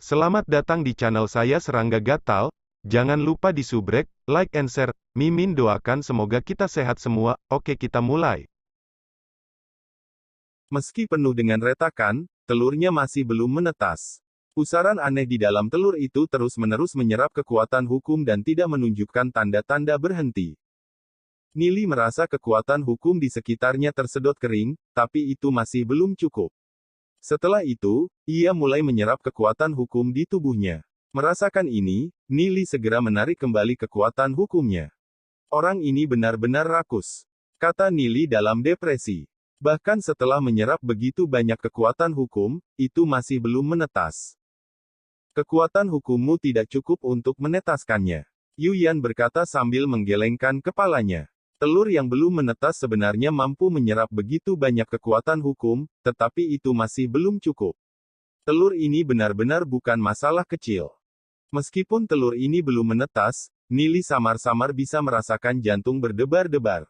Selamat datang di channel saya Serangga Gatal. Jangan lupa di subrek, like and share. Mimin doakan semoga kita sehat semua. Oke, kita mulai. Meski penuh dengan retakan, telurnya masih belum menetas. Pusaran aneh di dalam telur itu terus-menerus menyerap kekuatan hukum dan tidak menunjukkan tanda-tanda berhenti. Nili merasa kekuatan hukum di sekitarnya tersedot kering, tapi itu masih belum cukup. Setelah itu, ia mulai menyerap kekuatan hukum di tubuhnya. Merasakan ini, Nili segera menarik kembali kekuatan hukumnya. Orang ini benar-benar rakus, kata Nili dalam depresi. Bahkan setelah menyerap begitu banyak kekuatan hukum, itu masih belum menetas. Kekuatan hukummu tidak cukup untuk menetaskannya, Yuyan berkata sambil menggelengkan kepalanya. Telur yang belum menetas sebenarnya mampu menyerap begitu banyak kekuatan hukum, tetapi itu masih belum cukup. Telur ini benar-benar bukan masalah kecil. Meskipun telur ini belum menetas, Nili samar-samar bisa merasakan jantung berdebar-debar.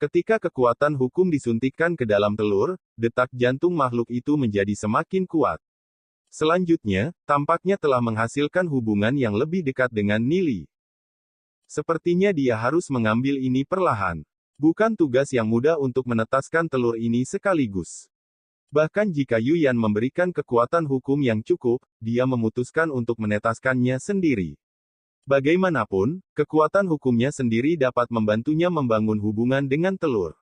Ketika kekuatan hukum disuntikkan ke dalam telur, detak jantung makhluk itu menjadi semakin kuat. Selanjutnya, tampaknya telah menghasilkan hubungan yang lebih dekat dengan Nili. Sepertinya dia harus mengambil ini perlahan. Bukan tugas yang mudah untuk menetaskan telur ini sekaligus. Bahkan jika Yuyan memberikan kekuatan hukum yang cukup, dia memutuskan untuk menetaskannya sendiri. Bagaimanapun, kekuatan hukumnya sendiri dapat membantunya membangun hubungan dengan telur.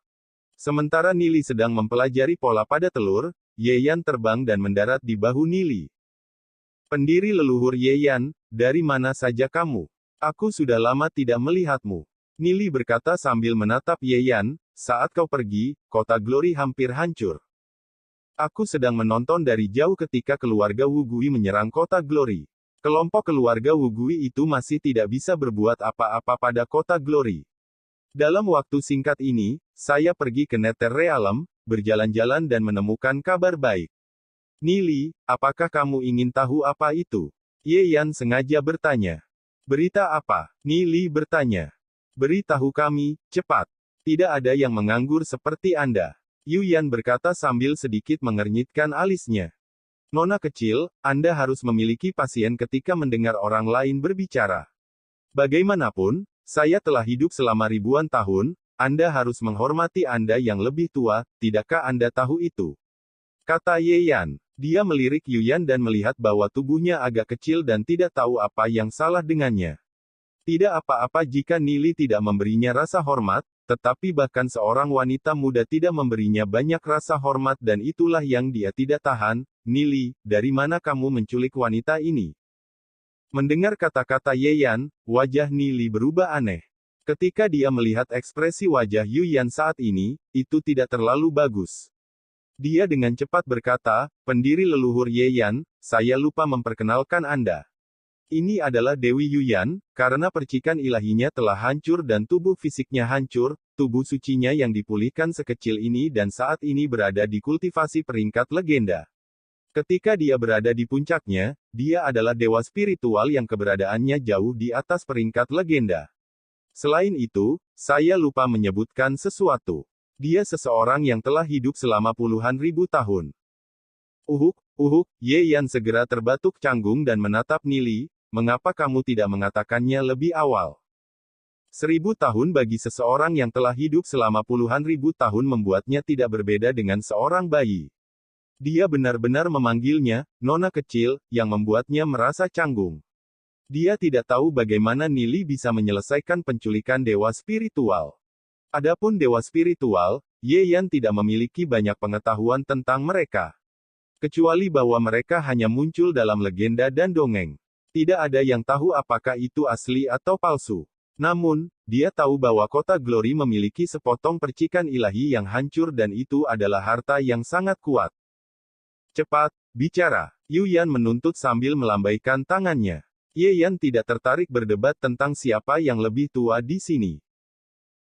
Sementara Nili sedang mempelajari pola pada telur, Yeyan terbang dan mendarat di bahu Nili. Pendiri leluhur Yeyan, dari mana saja kamu? Aku sudah lama tidak melihatmu. Nili berkata sambil menatap Yeyan, saat kau pergi, kota Glory hampir hancur. Aku sedang menonton dari jauh ketika keluarga Wu Gui menyerang kota Glory. Kelompok keluarga Wu Gui itu masih tidak bisa berbuat apa-apa pada kota Glory. Dalam waktu singkat ini, saya pergi ke Nether Realm, berjalan-jalan dan menemukan kabar baik. Nili, apakah kamu ingin tahu apa itu? Yeyan sengaja bertanya. Berita apa? Nili bertanya. Beritahu kami, cepat. Tidak ada yang menganggur seperti Anda. Yuyan berkata sambil sedikit mengernyitkan alisnya. Nona kecil, Anda harus memiliki pasien ketika mendengar orang lain berbicara. Bagaimanapun, saya telah hidup selama ribuan tahun, Anda harus menghormati Anda yang lebih tua, tidakkah Anda tahu itu? Kata Yeyan. Dia melirik Yuyan dan melihat bahwa tubuhnya agak kecil dan tidak tahu apa yang salah dengannya. Tidak apa-apa jika Nili tidak memberinya rasa hormat, tetapi bahkan seorang wanita muda tidak memberinya banyak rasa hormat dan itulah yang dia tidak tahan. Nili, dari mana kamu menculik wanita ini? Mendengar kata-kata Yeyan, wajah Nili berubah aneh. Ketika dia melihat ekspresi wajah Yuyan saat ini, itu tidak terlalu bagus. Dia dengan cepat berkata, pendiri leluhur Yeyan, saya lupa memperkenalkan Anda. Ini adalah Dewi Yuyan, karena percikan ilahinya telah hancur dan tubuh fisiknya hancur, tubuh sucinya yang dipulihkan sekecil ini dan saat ini berada di kultivasi peringkat legenda. Ketika dia berada di puncaknya, dia adalah dewa spiritual yang keberadaannya jauh di atas peringkat legenda. Selain itu, saya lupa menyebutkan sesuatu. Dia seseorang yang telah hidup selama puluhan ribu tahun. Yeyan segera terbatuk canggung dan menatap Nili, mengapa kamu tidak mengatakannya lebih awal? 1000 tahun bagi seseorang yang telah hidup selama puluhan ribu tahun membuatnya tidak berbeda dengan seorang bayi. Dia benar-benar memanggilnya, nona kecil, yang membuatnya merasa canggung. Dia tidak tahu bagaimana Nili bisa menyelesaikan penculikan dewa spiritual. Adapun dewa spiritual, Yeyan tidak memiliki banyak pengetahuan tentang mereka. Kecuali bahwa mereka hanya muncul dalam legenda dan dongeng. Tidak ada yang tahu apakah itu asli atau palsu. Namun, dia tahu bahwa kota Glory memiliki sepotong percikan ilahi yang hancur dan itu adalah harta yang sangat kuat. Cepat, bicara. Yuyan menuntut sambil melambaikan tangannya. Yeyan tidak tertarik berdebat tentang siapa yang lebih tua di sini.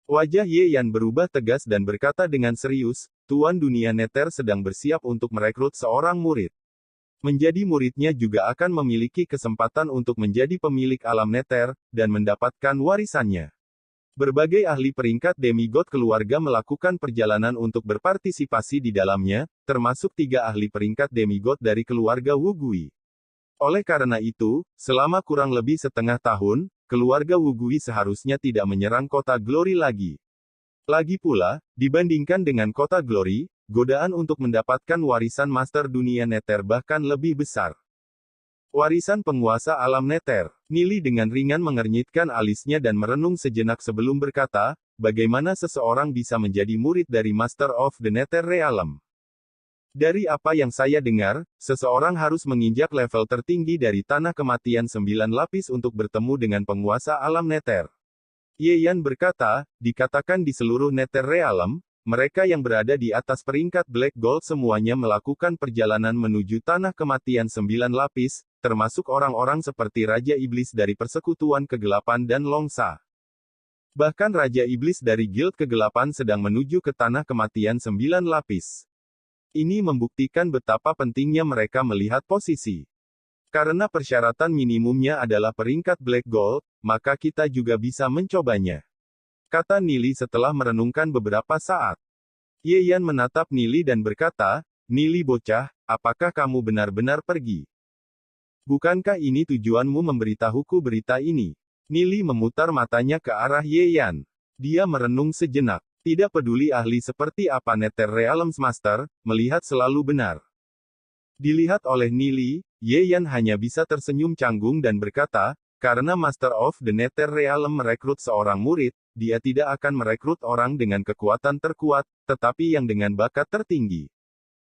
Wajah Yeyan berubah tegas dan berkata dengan serius, Tuan Dunia Nether sedang bersiap untuk merekrut seorang murid. Menjadi muridnya juga akan memiliki kesempatan untuk menjadi pemilik alam Nether, dan mendapatkan warisannya. Berbagai ahli peringkat demigod keluarga melakukan perjalanan untuk berpartisipasi di dalamnya, termasuk 3 ahli peringkat demigod dari keluarga Wu Gui. Oleh karena itu, selama kurang lebih setengah tahun, keluarga Wugui seharusnya tidak menyerang kota Glory lagi. Lagi pula, dibandingkan dengan kota Glory, godaan untuk mendapatkan warisan Master Dunia Nether bahkan lebih besar. Warisan penguasa alam Nether. Nili dengan ringan mengernyitkan alisnya dan merenung sejenak sebelum berkata, bagaimana seseorang bisa menjadi murid dari Master of the Nether Realm? Dari apa yang saya dengar, seseorang harus menginjak level tertinggi dari tanah kematian 9 lapis untuk bertemu dengan penguasa alam Nether. Ye Yan berkata, dikatakan di seluruh Nether Realm, mereka yang berada di atas peringkat Black Gold semuanya melakukan perjalanan menuju tanah kematian 9 lapis, termasuk orang-orang seperti Raja Iblis dari Persekutuan Kegelapan dan Longsa. Bahkan Raja Iblis dari Guild Kegelapan sedang menuju ke tanah kematian 9 lapis. Ini membuktikan betapa pentingnya mereka melihat posisi. Karena persyaratan minimumnya adalah peringkat Black Gold, maka kita juga bisa mencobanya. Kata Nili setelah merenungkan beberapa saat. Ye Yan menatap Nili dan berkata, Nili bocah, apakah kamu benar-benar pergi? Bukankah ini tujuanmu memberitahuku berita ini? Nili memutar matanya ke arah Ye Yan. Dia merenung sejenak. Tidak peduli ahli seperti apa Nether Realms Master, melihat selalu benar. Dilihat oleh Nili, Ye Yan hanya bisa tersenyum canggung dan berkata, karena Master of the Nether Realm merekrut seorang murid, dia tidak akan merekrut orang dengan kekuatan terkuat, tetapi yang dengan bakat tertinggi.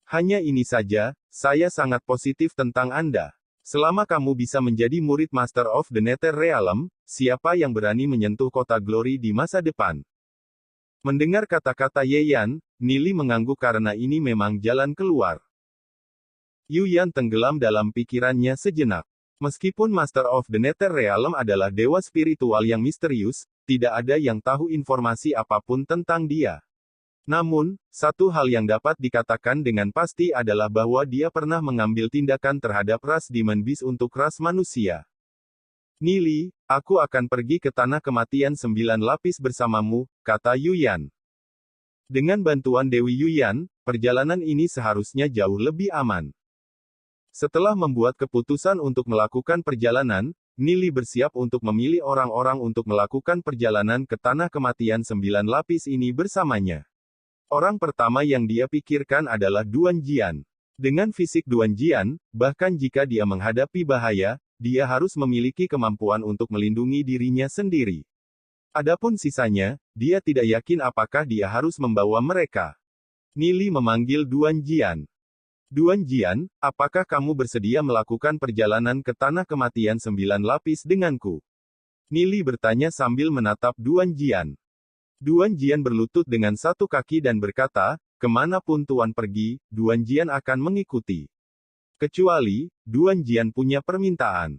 Hanya ini saja, saya sangat positif tentang Anda. Selama kamu bisa menjadi murid Master of the Nether Realm, siapa yang berani menyentuh kota Glory di masa depan? Mendengar kata-kata Ye Yan, Nili mengangguk karena ini memang jalan keluar. Yu Yan tenggelam dalam pikirannya sejenak. Meskipun Master of the Nether Realm adalah dewa spiritual yang misterius, tidak ada yang tahu informasi apapun tentang dia. Namun, satu hal yang dapat dikatakan dengan pasti adalah bahwa dia pernah mengambil tindakan terhadap ras Demon Beast untuk ras manusia. Nili, aku akan pergi ke tanah kematian 9 lapis bersamamu, kata Yu Yan. Dengan bantuan Dewi Yu Yan, perjalanan ini seharusnya jauh lebih aman. Setelah membuat keputusan untuk melakukan perjalanan, Nili bersiap untuk memilih orang-orang untuk melakukan perjalanan ke tanah kematian 9 lapis ini bersamanya. Orang pertama yang dia pikirkan adalah Duan Jian. Dengan fisik Duan Jian, bahkan jika dia menghadapi bahaya, dia harus memiliki kemampuan untuk melindungi dirinya sendiri. Adapun sisanya, dia tidak yakin apakah dia harus membawa mereka. Nili memanggil Duan Jian. Duan Jian, apakah kamu bersedia melakukan perjalanan ke tanah kematian 9 lapis denganku? Nili bertanya sambil menatap Duan Jian. Duan Jian berlutut dengan satu kaki dan berkata, kemanapun Tuan pergi, Duan Jian akan mengikuti. Kecuali, Duan Jian punya permintaan.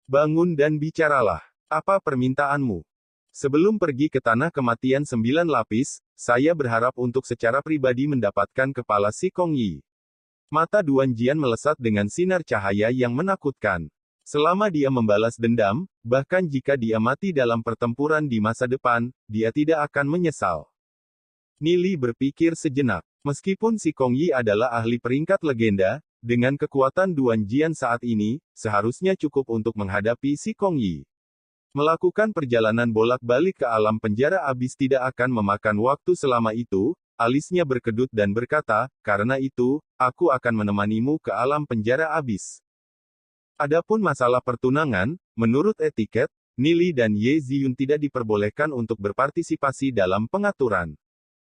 Bangun dan bicaralah. Apa permintaanmu? Sebelum pergi ke tanah kematian 9 lapis, saya berharap untuk secara pribadi mendapatkan kepala si Kong Yi. Mata Duan Jian melesat dengan sinar cahaya yang menakutkan. Selama dia membalas dendam, bahkan jika dia mati dalam pertempuran di masa depan, dia tidak akan menyesal. Nili berpikir sejenak. Meskipun si Kong Yi adalah ahli peringkat legenda, dengan kekuatan Duan Jian saat ini, seharusnya cukup untuk menghadapi si Kong Yi. Melakukan perjalanan bolak-balik ke alam penjara abis tidak akan memakan waktu selama itu, alisnya berkedut dan berkata, karena itu, aku akan menemanimu ke alam penjara abis. Adapun masalah pertunangan, menurut etiket, Nili dan Ye Ziyun tidak diperbolehkan untuk berpartisipasi dalam pengaturan.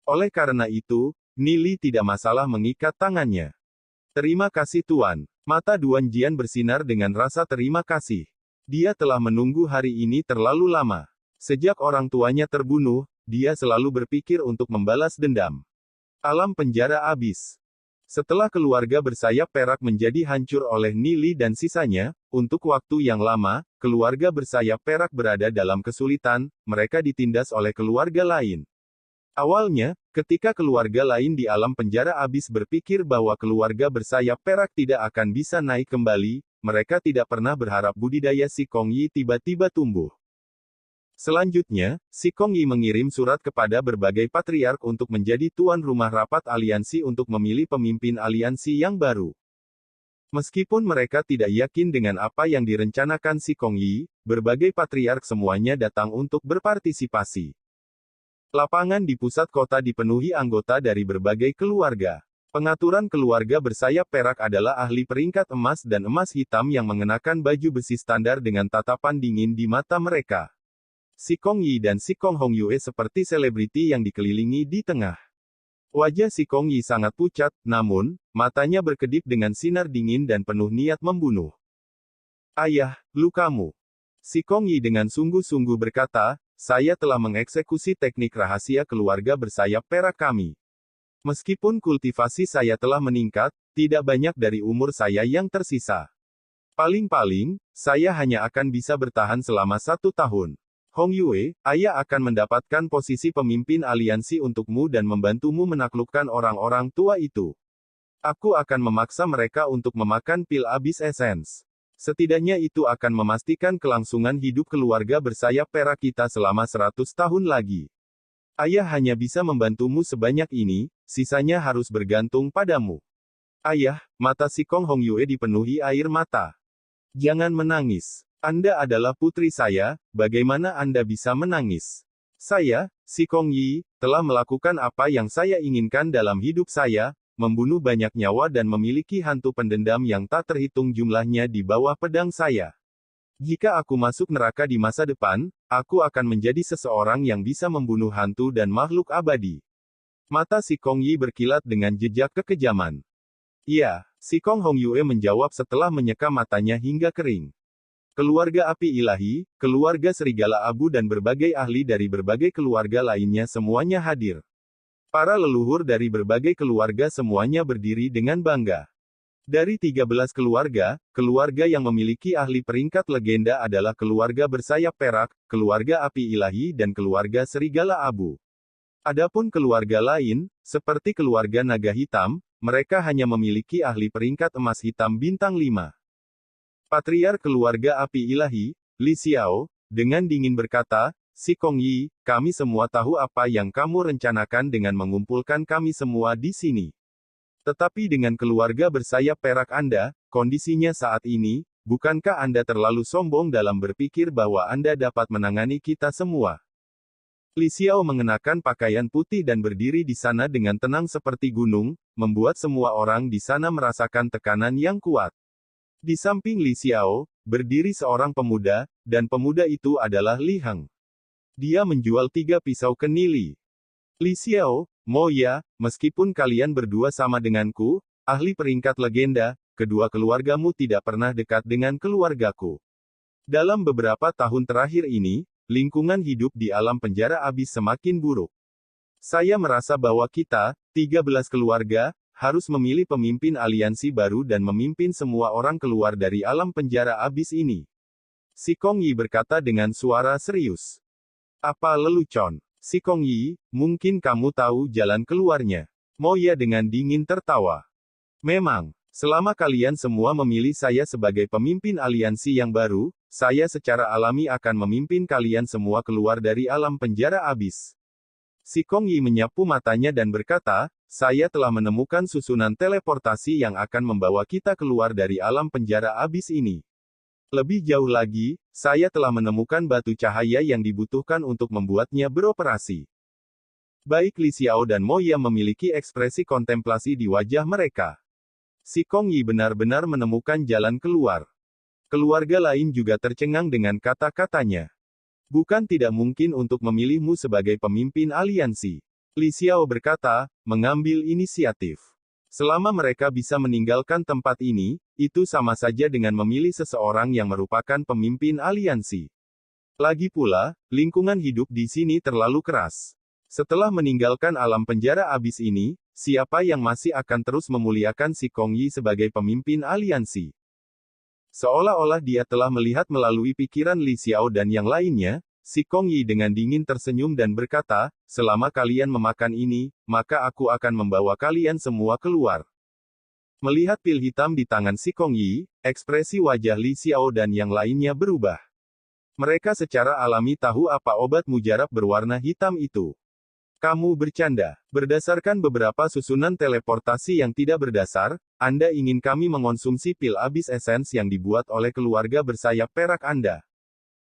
Oleh karena itu, Nili tidak masalah mengikat tangannya. Terima kasih Tuan. Mata Duan Jian bersinar dengan rasa terima kasih. Dia telah menunggu hari ini terlalu lama. Sejak orang tuanya terbunuh, dia selalu berpikir untuk membalas dendam. Alam penjara abis. Setelah keluarga bersayap perak menjadi hancur oleh Nili dan sisanya, untuk waktu yang lama, keluarga bersayap perak berada dalam kesulitan, mereka ditindas oleh keluarga lain. Awalnya, ketika keluarga lain di alam penjara abis berpikir bahwa keluarga bersayap perak tidak akan bisa naik kembali, mereka tidak pernah berharap budidaya si Kong Yi tiba-tiba tumbuh. Selanjutnya, si Kong Yi mengirim surat kepada berbagai patriark untuk menjadi tuan rumah rapat aliansi untuk memilih pemimpin aliansi yang baru. Meskipun mereka tidak yakin dengan apa yang direncanakan si Kong Yi, berbagai patriark semuanya datang untuk berpartisipasi. Lapangan di pusat kota dipenuhi anggota dari berbagai keluarga. Pengaturan keluarga bersayap perak adalah ahli peringkat emas dan emas hitam yang mengenakan baju besi standar dengan tatapan dingin di mata mereka. Si Kong Yi dan si Kong Hongyue seperti selebriti yang dikelilingi di tengah. Wajah si Kong Yi sangat pucat, namun, matanya berkedip dengan sinar dingin dan penuh niat membunuh. Ayah, lukamu. Si Kong Yi dengan sungguh-sungguh berkata, saya telah mengeksekusi teknik rahasia keluarga bersayap perak kami. Meskipun kultivasi saya telah meningkat, tidak banyak dari umur saya yang tersisa. Paling-paling, saya hanya akan bisa bertahan selama 1 tahun. Hongyue, ayah akan mendapatkan posisi pemimpin aliansi untukmu dan membantumu menaklukkan orang-orang tua itu. Aku akan memaksa mereka untuk memakan pil Abyss Essence. Setidaknya itu akan memastikan kelangsungan hidup keluarga bersayap perak kita selama 100 tahun lagi. Ayah hanya bisa membantumu sebanyak ini, sisanya harus bergantung padamu. Ayah, mata si Kong Hongyue dipenuhi air mata. Jangan menangis. Anda adalah putri saya, bagaimana Anda bisa menangis? Saya, si Kong Yi, telah melakukan apa yang saya inginkan dalam hidup saya, membunuh banyak nyawa dan memiliki hantu pendendam yang tak terhitung jumlahnya di bawah pedang saya. Jika aku masuk neraka di masa depan, aku akan menjadi seseorang yang bisa membunuh hantu dan makhluk abadi. Mata si Kong Yi berkilat dengan jejak kekejaman. Iya, si Kong Hongyue menjawab setelah menyeka matanya hingga kering. Keluarga api ilahi, keluarga serigala abu dan berbagai ahli dari berbagai keluarga lainnya semuanya hadir. Para leluhur dari berbagai keluarga semuanya berdiri dengan bangga. Dari 13 keluarga, keluarga yang memiliki ahli peringkat legenda adalah keluarga bersayap perak, keluarga api ilahi dan keluarga serigala abu. Adapun keluarga lain, seperti keluarga naga hitam, mereka hanya memiliki ahli peringkat emas hitam bintang 5. Patriark keluarga api ilahi, Li Xiao, dengan dingin berkata, si Kong Yi, kami semua tahu apa yang kamu rencanakan dengan mengumpulkan kami semua di sini. Tetapi dengan keluarga bersayap perak Anda, kondisinya saat ini, bukankah Anda terlalu sombong dalam berpikir bahwa Anda dapat menangani kita semua? Li Xiao mengenakan pakaian putih dan berdiri di sana dengan tenang seperti gunung, membuat semua orang di sana merasakan tekanan yang kuat. Di samping Li Xiao, berdiri seorang pemuda, dan pemuda itu adalah Li Heng. Dia menjual 3 pisau ke Nili. Li Xiao, Mo Ya, meskipun kalian berdua sama denganku, ahli peringkat legenda, kedua keluargamu tidak pernah dekat dengan keluargaku. Dalam beberapa tahun terakhir ini, lingkungan hidup di alam penjara abis semakin buruk. Saya merasa bahwa kita, 13 keluarga, harus memilih pemimpin aliansi baru dan memimpin semua orang keluar dari alam penjara abis ini. Si Kong Yi berkata dengan suara serius. Apa lelucon? Si Kong Yi, mungkin kamu tahu jalan keluarnya. Mo Ya dengan dingin tertawa. Memang, selama kalian semua memilih saya sebagai pemimpin aliansi yang baru, saya secara alami akan memimpin kalian semua keluar dari alam penjara abis. Si Kong Yi menyapu matanya dan berkata, saya telah menemukan susunan teleportasi yang akan membawa kita keluar dari alam penjara abis ini. Lebih jauh lagi, saya telah menemukan batu cahaya yang dibutuhkan untuk membuatnya beroperasi. Baik Li Xiao dan Mo Ya memiliki ekspresi kontemplasi di wajah mereka. Si Kong Yi benar-benar menemukan jalan keluar. Keluarga lain juga tercengang dengan kata-katanya. Bukan tidak mungkin untuk memilihmu sebagai pemimpin aliansi. Li Xiao berkata, mengambil inisiatif. Selama mereka bisa meninggalkan tempat ini, itu sama saja dengan memilih seseorang yang merupakan pemimpin aliansi. Lagi pula, lingkungan hidup di sini terlalu keras. Setelah meninggalkan alam penjara abis ini, siapa yang masih akan terus memuliakan si Kong Yi sebagai pemimpin aliansi? Seolah-olah dia telah melihat melalui pikiran Li Xiao dan yang lainnya, si Kong Yi dengan dingin tersenyum dan berkata, selama kalian memakan ini, maka aku akan membawa kalian semua keluar. Melihat pil hitam di tangan si Kong Yi, ekspresi wajah Li Xiao dan yang lainnya berubah. Mereka secara alami tahu apa obat mujarab berwarna hitam itu. Kamu bercanda. Berdasarkan beberapa susunan teleportasi yang tidak berdasar, Anda ingin kami mengonsumsi pil Abyss Essence yang dibuat oleh keluarga bersayap perak Anda.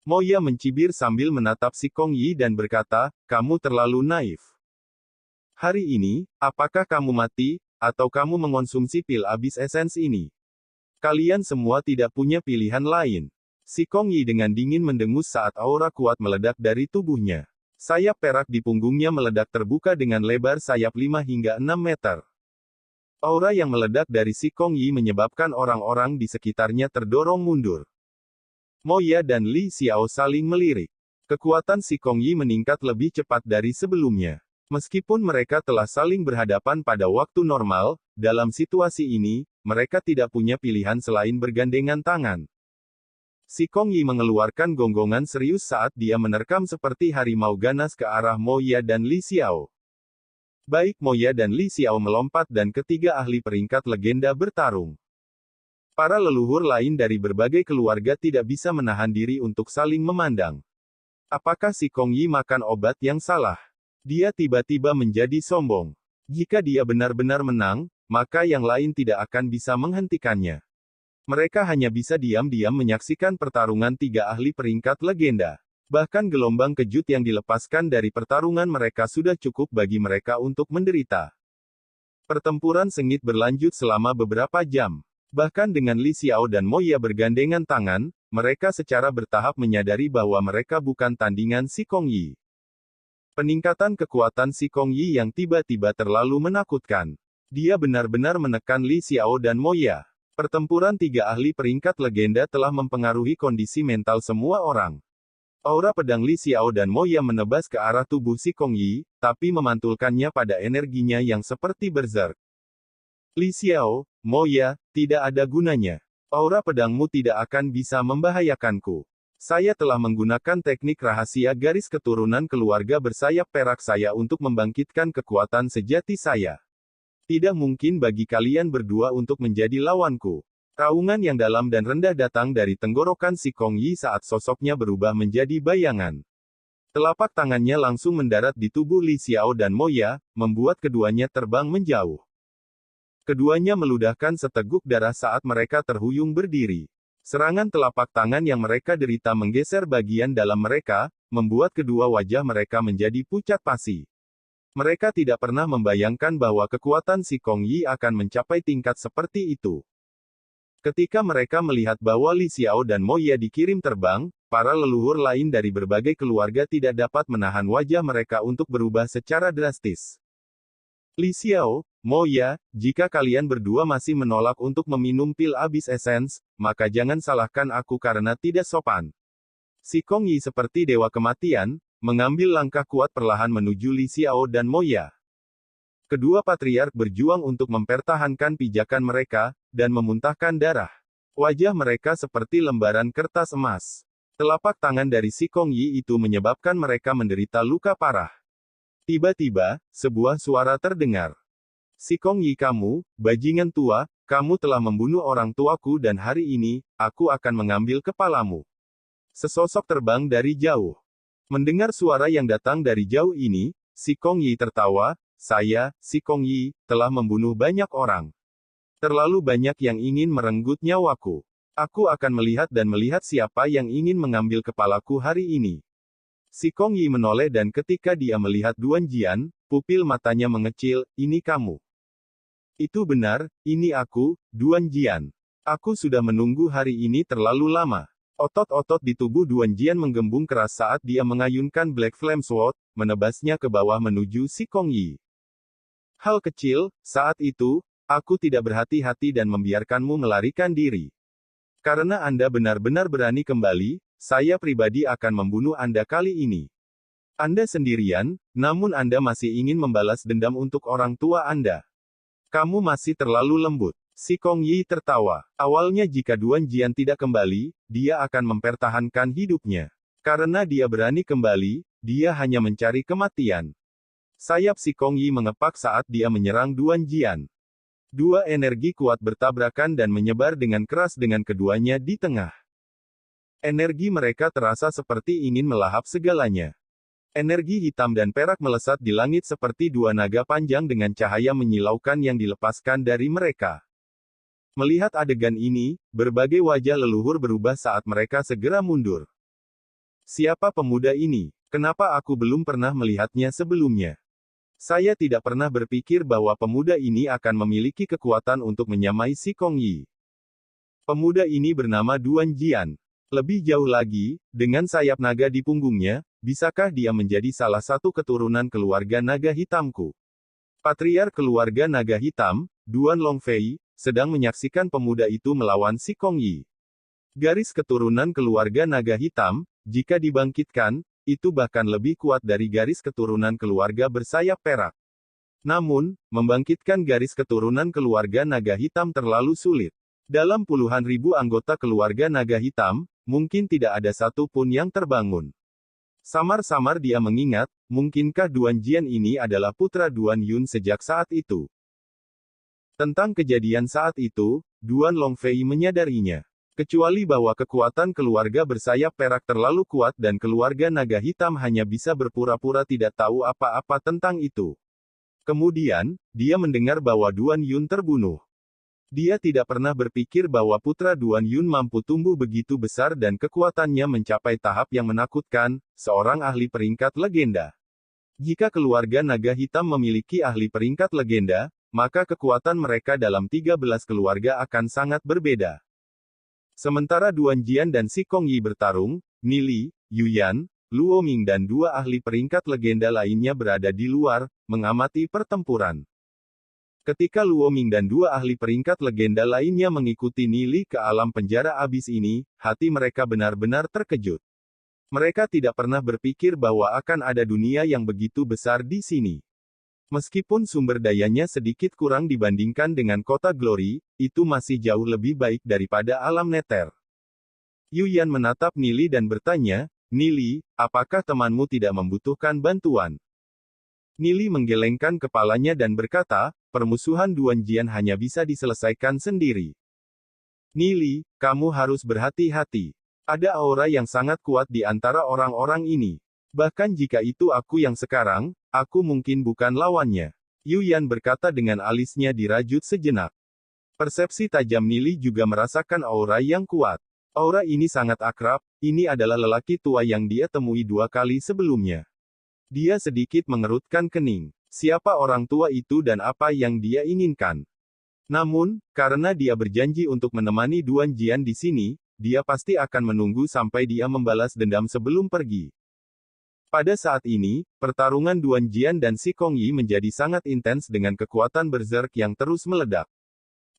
Moya mencibir sambil menatap si Kong Yi dan berkata, kamu terlalu naif. Hari ini, apakah kamu mati, atau kamu mengonsumsi pil Abyss Essence ini? Kalian semua tidak punya pilihan lain. Si Kong Yi dengan dingin mendengus saat aura kuat meledak dari tubuhnya. Sayap perak di punggungnya meledak terbuka dengan lebar sayap 5 hingga 6 meter. Aura yang meledak dari si Kong Yi menyebabkan orang-orang di sekitarnya terdorong mundur. Moya dan Li Xiao saling melirik. Kekuatan si Kong Yi meningkat lebih cepat dari sebelumnya. Meskipun mereka telah saling berhadapan pada waktu normal, dalam situasi ini, mereka tidak punya pilihan selain bergandengan tangan. Si Kong Yi mengeluarkan gonggongan serius saat dia menerkam seperti harimau ganas ke arah Moya dan Li Xiao. Baik Moya dan Li Xiao melompat dan ketiga ahli peringkat legenda bertarung. Para leluhur lain dari berbagai keluarga tidak bisa menahan diri untuk saling memandang. Apakah si Kong Yi makan obat yang salah? Dia tiba-tiba menjadi sombong. Jika dia benar-benar menang, maka yang lain tidak akan bisa menghentikannya. Mereka hanya bisa diam-diam menyaksikan pertarungan tiga ahli peringkat legenda. Bahkan gelombang kejut yang dilepaskan dari pertarungan mereka sudah cukup bagi mereka untuk menderita. Pertempuran sengit berlanjut selama beberapa jam. Bahkan dengan Li Xiao dan Moya bergandengan tangan, mereka secara bertahap menyadari bahwa mereka bukan tandingan si Kong Yi. Peningkatan kekuatan si Kong Yi yang tiba-tiba terlalu menakutkan. Dia benar-benar menekan Li Xiao dan Moya. Pertempuran tiga ahli peringkat legenda telah mempengaruhi kondisi mental semua orang. Aura pedang Li Xiao dan Moya menebas ke arah tubuh si Kong Yi, tapi memantulkannya pada energinya yang seperti berserk. Li Xiao, Moya, tidak ada gunanya. Aura pedangmu tidak akan bisa membahayakanku. Saya telah menggunakan teknik rahasia garis keturunan keluarga bersayap perak saya untuk membangkitkan kekuatan sejati saya. Tidak mungkin bagi kalian berdua untuk menjadi lawanku. Raungan yang dalam dan rendah datang dari tenggorokan si Kong Yi saat sosoknya berubah menjadi bayangan. Telapak tangannya langsung mendarat di tubuh Li Xiao dan Moya, membuat keduanya terbang menjauh. Keduanya meludahkan seteguk darah saat mereka terhuyung berdiri. Serangan telapak tangan yang mereka derita menggeser bagian dalam mereka, membuat kedua wajah mereka menjadi pucat pasi. Mereka tidak pernah membayangkan bahwa kekuatan si Kong Yi akan mencapai tingkat seperti itu. Ketika mereka melihat bahwa Li Xiao dan Moya dikirim terbang, para leluhur lain dari berbagai keluarga tidak dapat menahan wajah mereka untuk berubah secara drastis. Li Xiao, Moya, jika kalian berdua masih menolak untuk meminum pil Abyss Essence, maka jangan salahkan aku karena tidak sopan. Si Kong Yi seperti dewa kematian, mengambil langkah kuat perlahan menuju Li Xiao dan Moya. Kedua patriark berjuang untuk mempertahankan pijakan mereka, dan memuntahkan darah. Wajah mereka seperti lembaran kertas emas. Telapak tangan dari si Kong Yi itu menyebabkan mereka menderita luka parah. Tiba-tiba, sebuah suara terdengar. Si Kong Yi kamu, bajingan tua, kamu telah membunuh orang tuaku dan hari ini, aku akan mengambil kepalamu. Sesosok terbang dari jauh. Mendengar suara yang datang dari jauh ini, si Kong Yi tertawa, saya, si Kong Yi, telah membunuh banyak orang. Terlalu banyak yang ingin merenggut nyawaku. Aku akan melihat dan melihat siapa yang ingin mengambil kepalaku hari ini. Si Kong Yi menoleh dan ketika dia melihat Duan Jian, pupil matanya mengecil, ini kamu. Itu benar, ini aku, Duan Jian. Aku sudah menunggu hari ini terlalu lama. Otot-otot di tubuh Duan Jian menggembung keras saat dia mengayunkan Black Flame Sword, menebasnya ke bawah menuju si Kong Yi. Hal kecil, saat itu, aku tidak berhati-hati dan membiarkanmu melarikan diri. Karena Anda benar-benar berani kembali, saya pribadi akan membunuh Anda kali ini. Anda sendirian, namun Anda masih ingin membalas dendam untuk orang tua Anda. Kamu masih terlalu lembut. Si Kong Yi tertawa. Awalnya jika Duan Jian tidak kembali, dia akan mempertahankan hidupnya. Karena dia berani kembali, dia hanya mencari kematian. Sayap si Kong Yi mengepak saat dia menyerang Duan Jian. Dua energi kuat bertabrakan dan menyebar dengan keras dengan keduanya di tengah. Energi mereka terasa seperti ingin melahap segalanya. Energi hitam dan perak melesat di langit seperti dua naga panjang dengan cahaya menyilaukan yang dilepaskan dari mereka. Melihat adegan ini, berbagai wajah leluhur berubah saat mereka segera mundur. Siapa pemuda ini? Kenapa aku belum pernah melihatnya sebelumnya? Saya tidak pernah berpikir bahwa pemuda ini akan memiliki kekuatan untuk menyamai Si Kong Yi. Pemuda ini bernama Duan Jian. Lebih jauh lagi, dengan sayap naga di punggungnya, bisakah dia menjadi salah satu keturunan keluarga naga hitamku? Patriark keluarga naga hitam, Duan Longfei, sedang menyaksikan pemuda itu melawan Si Kong Yi. Garis keturunan keluarga naga hitam, jika dibangkitkan, itu bahkan lebih kuat dari garis keturunan keluarga bersayap perak. Namun, membangkitkan garis keturunan keluarga naga hitam terlalu sulit. Dalam puluhan ribu anggota keluarga naga hitam, mungkin tidak ada satu pun yang terbangun. Samar-samar dia mengingat, mungkinkah Duan Jian ini adalah putra Duan Yun sejak saat itu? Tentang kejadian saat itu, Duan Longfei menyadarinya. Kecuali bahwa kekuatan keluarga bersayap perak terlalu kuat dan keluarga naga hitam hanya bisa berpura-pura tidak tahu apa-apa tentang itu. Kemudian, dia mendengar bahwa Duan Yun terbunuh. Dia tidak pernah berpikir bahwa putra Duan Yun mampu tumbuh begitu besar dan kekuatannya mencapai tahap yang menakutkan, seorang ahli peringkat legenda. Jika keluarga naga hitam memiliki ahli peringkat legenda, maka kekuatan mereka dalam 13 keluarga akan sangat berbeda. Sementara Duan Jian dan Si Kong Yi bertarung, Nili, Yuyan, Luo Ming dan dua ahli peringkat legenda lainnya berada di luar, mengamati pertempuran. Ketika Luo Ming dan dua ahli peringkat legenda lainnya mengikuti Nili ke alam penjara abis ini, hati mereka benar-benar terkejut. Mereka tidak pernah berpikir bahwa akan ada dunia yang begitu besar di sini. Meskipun sumber dayanya sedikit kurang dibandingkan dengan kota Glory, itu masih jauh lebih baik daripada alam neter. Yuyan menatap Nili dan bertanya, Nili, apakah temanmu tidak membutuhkan bantuan? Nili menggelengkan kepalanya dan berkata, permusuhan Duan Jian hanya bisa diselesaikan sendiri. Nili, kamu harus berhati-hati. Ada aura yang sangat kuat di antara orang-orang ini. Bahkan jika itu aku yang sekarang, aku mungkin bukan lawannya. Yuyan berkata dengan alisnya dirajut sejenak. Persepsi tajam Nili juga merasakan aura yang kuat. Aura ini sangat akrab, ini adalah lelaki tua yang dia temui 2 kali sebelumnya. Dia sedikit mengerutkan kening. Siapa orang tua itu dan apa yang dia inginkan? Namun, karena dia berjanji untuk menemani Duan Jian di sini, dia pasti akan menunggu sampai dia membalas dendam sebelum pergi. Pada saat ini, pertarungan Duan Jian dan Si Kong Yi menjadi sangat intens dengan kekuatan berserk yang terus meledak.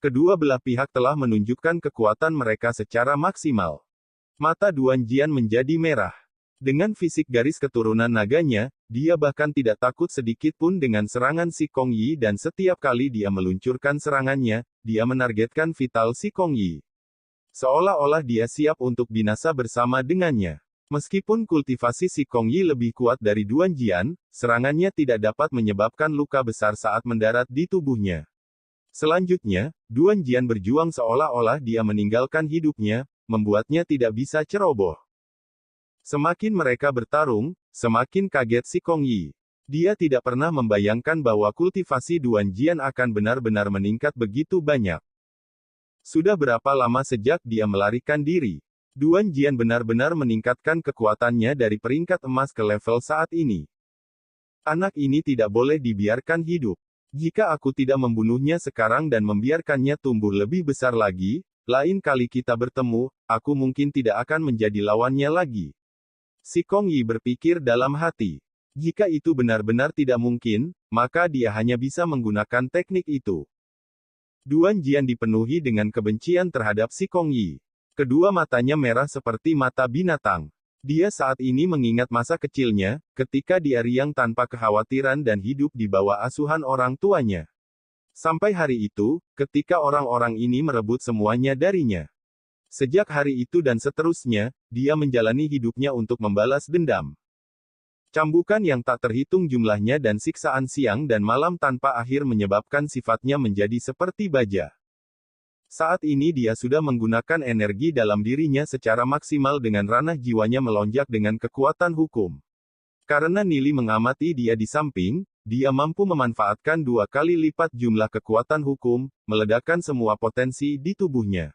Kedua belah pihak telah menunjukkan kekuatan mereka secara maksimal. Mata Duan Jian menjadi merah. Dengan fisik garis keturunan naganya, dia bahkan tidak takut sedikit pun dengan serangan Si Kong Yi dan setiap kali dia meluncurkan serangannya, dia menargetkan vital Si Kong Yi. Seolah-olah dia siap untuk binasa bersama dengannya. Meskipun kultivasi Si Kong Yi lebih kuat dari Duan Jian, serangannya tidak dapat menyebabkan luka besar saat mendarat di tubuhnya. Selanjutnya, Duan Jian berjuang seolah-olah dia meninggalkan hidupnya, membuatnya tidak bisa ceroboh. Semakin mereka bertarung, semakin kaget Si Kong Yi. Dia tidak pernah membayangkan bahwa kultivasi Duan Jian akan benar-benar meningkat begitu banyak. Sudah berapa lama sejak dia melarikan diri? Duan Jian benar-benar meningkatkan kekuatannya dari peringkat emas ke level saat ini. Anak ini tidak boleh dibiarkan hidup. Jika aku tidak membunuhnya sekarang dan membiarkannya tumbuh lebih besar lagi, lain kali kita bertemu, aku mungkin tidak akan menjadi lawannya lagi. Si Kong Yi berpikir dalam hati. Jika itu benar-benar tidak mungkin, maka dia hanya bisa menggunakan teknik itu. Duan Jian dipenuhi dengan kebencian terhadap Si Kong Yi. Kedua matanya merah seperti mata binatang. Dia saat ini mengingat masa kecilnya, ketika dia riang tanpa kekhawatiran dan hidup di bawah asuhan orang tuanya. Sampai hari itu, ketika orang-orang ini merebut semuanya darinya. Sejak hari itu dan seterusnya, dia menjalani hidupnya untuk membalas dendam. Cambukan yang tak terhitung jumlahnya dan siksaan siang dan malam tanpa akhir menyebabkan sifatnya menjadi seperti baja. Saat ini dia sudah menggunakan energi dalam dirinya secara maksimal dengan ranah jiwanya melonjak dengan kekuatan hukum. Karena Nili mengamati dia di samping, dia mampu memanfaatkan 2 kali lipat jumlah kekuatan hukum, meledakkan semua potensi di tubuhnya.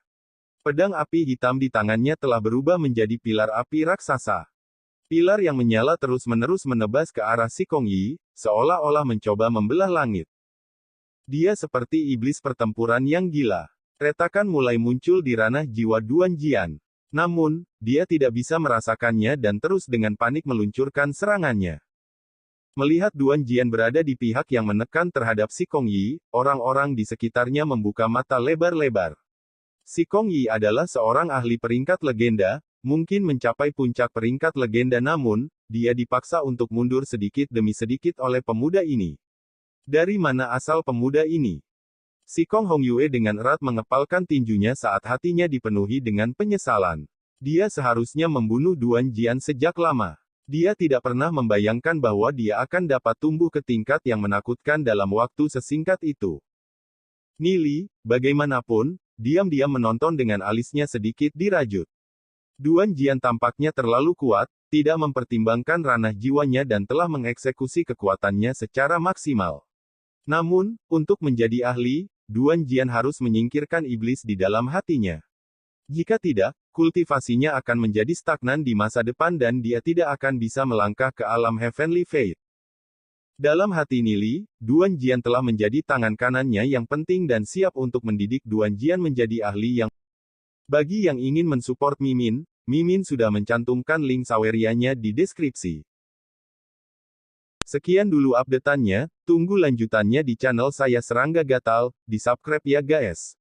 Pedang api hitam di tangannya telah berubah menjadi pilar api raksasa. Pilar yang menyala terus-menerus menebas ke arah Si Kong Yi, seolah-olah mencoba membelah langit. Dia seperti iblis pertempuran yang gila. Retakan mulai muncul di ranah jiwa Duan Jian. Namun, dia tidak bisa merasakannya dan terus dengan panik meluncurkan serangannya. Melihat Duan Jian berada di pihak yang menekan terhadap Si Kong Yi, orang-orang di sekitarnya membuka mata lebar-lebar. Si Kong Yi adalah seorang ahli peringkat legenda, mungkin mencapai puncak peringkat legenda, namun, dia dipaksa untuk mundur sedikit demi sedikit oleh pemuda ini. Dari mana asal pemuda ini? Si Kong Hongyue dengan erat mengepalkan tinjunya saat hatinya dipenuhi dengan penyesalan. Dia seharusnya membunuh Duan Jian sejak lama. Dia tidak pernah membayangkan bahwa dia akan dapat tumbuh ke tingkat yang menakutkan dalam waktu sesingkat itu. Nili, bagaimanapun, diam-diam menonton dengan alisnya sedikit dirajut. Duan Jian tampaknya terlalu kuat, tidak mempertimbangkan ranah jiwanya dan telah mengeksekusi kekuatannya secara maksimal. Namun, untuk menjadi ahli, Duan Jian harus menyingkirkan iblis di dalam hatinya. Jika tidak, kultivasinya akan menjadi stagnan di masa depan dan dia tidak akan bisa melangkah ke alam Heavenly Fate. Dalam hati Nili, Duan Jian telah menjadi tangan kanannya yang penting dan siap untuk mendidik Duan Jian menjadi ahli yang. Bagi yang ingin mensupport Mimin, Mimin sudah mencantumkan link sawerianya di deskripsi. Sekian dulu update-annya, tunggu lanjutannya di channel saya Serangga Gatal, di subscribe ya guys.